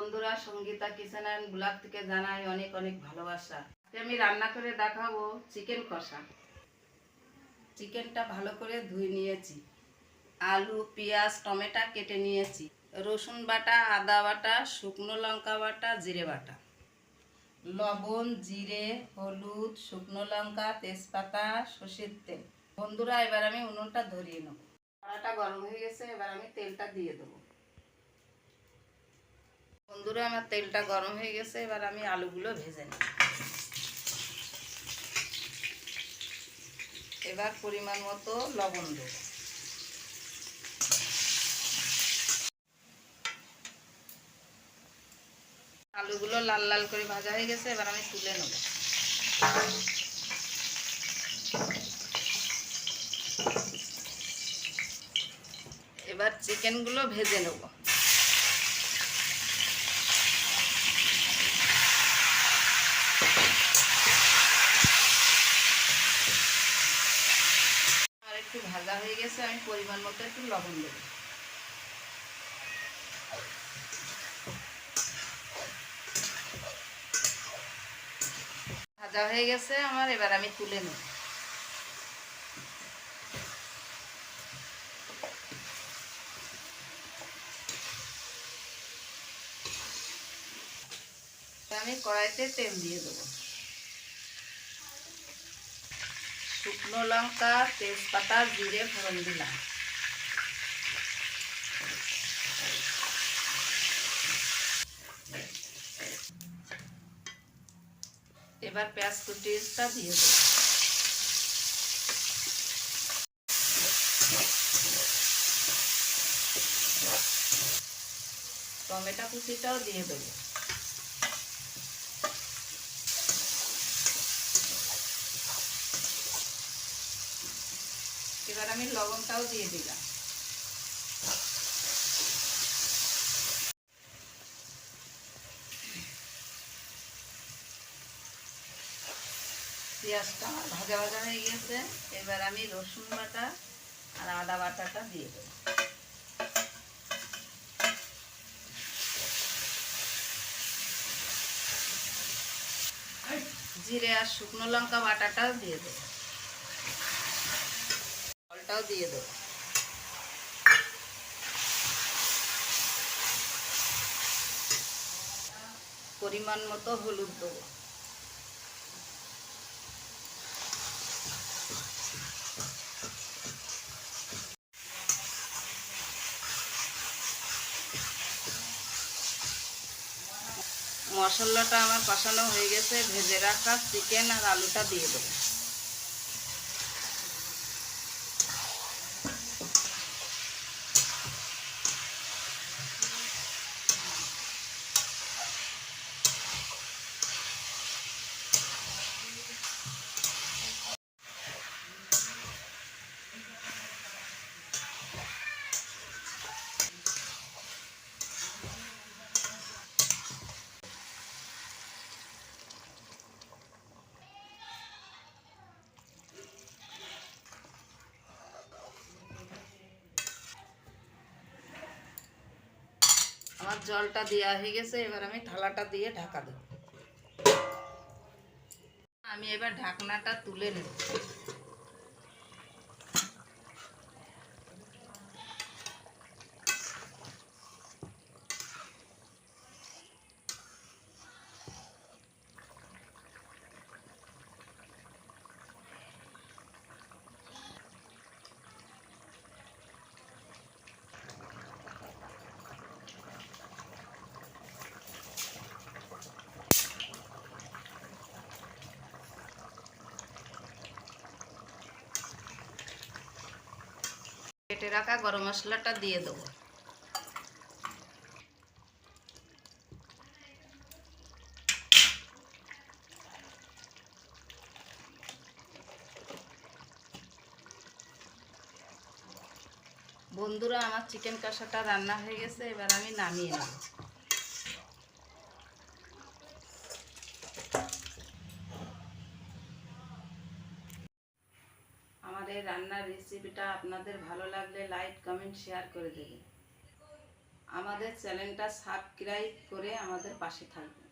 বন্ধুরা, Sangeeta kitchen and blog থেকে জানাই অনেক অনেক ভালোবাসা। আজকে আমি রান্না করে দেখাবো চিকেন কষা। চিকেনটা ভালো করে ধুয়ে নিয়েছি, আলু পেঁয়াজ টমেটো কেটে নিয়েছি, রসুন বাটা আদা বাটা শুকনো লঙ্কা বাটা জিরে বাটা, লবণ জিরে হলুদ শুকনো লঙ্কা তেজপাতা সর্ষের তেল। বন্ধুরা, এবার আমি উনুনটা ধরিয়ে নেব। কড়াটা গরম হয়ে গেছে, এবার আমি তেলটা দিয়ে দেবো। বন্ধুরা, আমার তেলটা গরম হয়ে গেছে, এবার আমি আলুগুলো ভেজে নেব। এবার পরিমাণ মতো লবণ দেব। আলুগুলো লাল লাল করে ভাজা হয়ে গেছে, এবার আমি তুলে নেব। এবার চিকেনগুলো ভেজে নেব। আর একটু ভাজা হয়ে গেছে, আমি পরিমাণ মতো একটু লবণ দেব। ভাজা হয়ে গেছে আমার, এবার আমি তুলে নেব। আমি কড়াইতে তেল দিয়ে দেবো। শুকনো লঙ্কা তেজপাতা জিরে ফোড়ন দিলাম। এবার পেঁয়াজ কুচিটা দিয়ে দেবো। টমেটো কুচিটাও দিয়ে দেবো। এবার আমি লবণটাও দিয়ে দিলাম। পেঁয়াজটা আমার ভাজা ভাজা হয়ে গেছে, এবার আমি রসুন বাটা আর আদা বাটাটা দিয়ে দেবো। জিরে আর শুকনো লঙ্কা বাটাটাও দিয়ে দেবো। জলটাও দিয়ে দেবো। পরিমাণ মতো হলুদ দেবো। মশলাটা আমার কষানো হয়ে গেছে, ভেজে রাখা চিকেন আর আলুটা দিয়ে দেবো। আমার জলটা দেওয়া হয়ে গেছে, এবার আমি থালাটা দিয়ে ঢাকা দেব। আমি এবার ঢাকনাটা তুলে নেব। কেটে রাখা গরম মশলাটা দিয়ে দেবো। বন্ধুরা, আমার চিকেন কষাটা রান্না হয়ে গেছে, এবার আমি নামিয়ে নেব। আমার এই রান্নার রেসিপিটা আপনাদের ভালো লাগলে লাইক কমেন্ট শেয়ার করে দেবেন। আমাদের চ্যানেলটা সাবস্ক্রাইব করে আমাদের পাশে থাকবে।